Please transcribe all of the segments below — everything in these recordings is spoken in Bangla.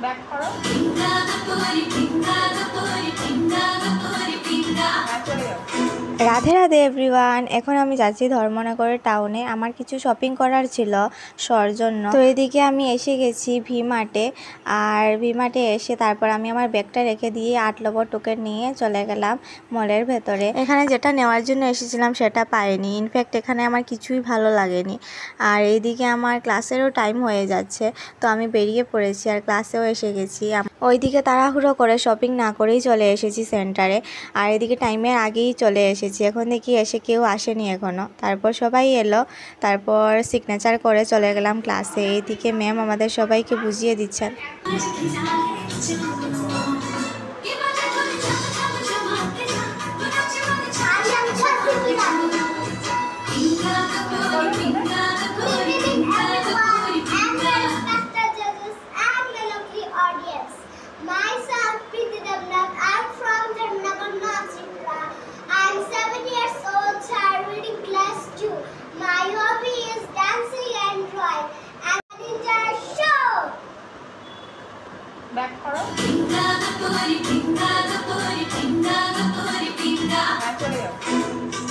ব্যাক করো। চলে যাও। রাধে রাধে এভরিওয়ান। এখন আমি যাচ্ছি ধর্মনগরের টাউনে। আমার কিছু শপিং করার ছিল শর জন্য। তো এদিকে আমি এসে গেছি ভি-মার্টে। আর ভি-মার্টে এসে তারপর আমি আমার ব্যাগটা রেখে দিয়ে 8 নম্বর টোকেন নিয়ে চলে গেলাম মলের ভেতরে। এখানে যেটা নেওয়ার জন্য এসেছিলাম সেটা পাইনি। ইনফ্যাক্ট এখানে আমার কিছুই ভালো লাগেনি। আর এইদিকে আমার ক্লাসেরও টাইম হয়ে যাচ্ছে, তো আমি বেরিয়ে পড়েছি আর ক্লাসেও এসে গেছি। ওইদিকে তাড়াহুড়ো করে শপিং না করেই চলে এসেছি সেন্টারে। আর এদিকে টাইমের আগেই চলে এসেছি। এখন দেখি এসে কেউ আসেনি এখনও। তারপর সবাই এলো, তারপর সিগনেচার করে চলে গেলাম ক্লাসে। এইদিকে ম্যাম আমাদের সবাইকে বুঝিয়ে দিচ্ছেন। Myself, Preeti Devnath. I'm from Dharmnagar, North Tripura. I'm 7 years old, child reading class 2. My hobby is dancing and drawing. I'm an entire show. Back করো। চলে যাও।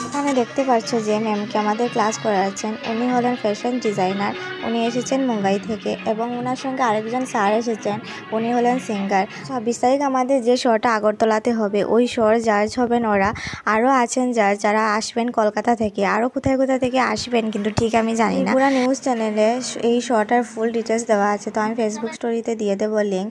এখানে দেখতে পাচ্ছ যে ম্যামকে আমাদের ক্লাস করাচ্ছেন। উনি হলেন ফ্যাশন ডিজাইনার। উনি এসেছেন মুম্বাই থেকে এবং ওনার সঙ্গে আরেকজন স্যার এসেছেন, উনি হলেন সিঙ্গার। 26 তারিখ আমাদের যে শোটা আগরতলাতে হবে, ওই শোর জাজ হবেন ওরা। আরও আছেন যারা আসবেন কলকাতা থেকে, আরও কোথায় কোথায় থেকে আসবেন কিন্তু ঠিক আমি জানি না। পুরা নিউজ চ্যানেলে এই শোটার ফুল ডিটেলস দেওয়া আছে, তো আমি ফেসবুক স্টোরিতে দিয়ে দেবো লিঙ্ক।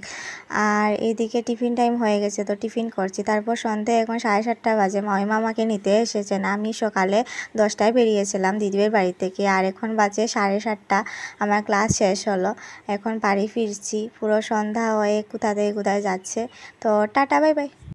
আর এইদিকে টিফিন টাইম হয়ে গেছে, তো টিফিন করছি। তারপর সন্ধ্যে এখন 7:30 বাজে। মামিমা আমাকে নিতে এসেছেন। আমি সকালে 10টায় বেরিয়েছিলাম দিদির বাড়ি থেকে, আর এখন বাজে 7:30। আমার ক্লাস শেষ হলো, এখন বাড়ি ফিরছি। পুরো সন্ধ্যা হয়ে কোথা থেকে কোথায় যাচ্ছে। তো টাটা, বাই বাই।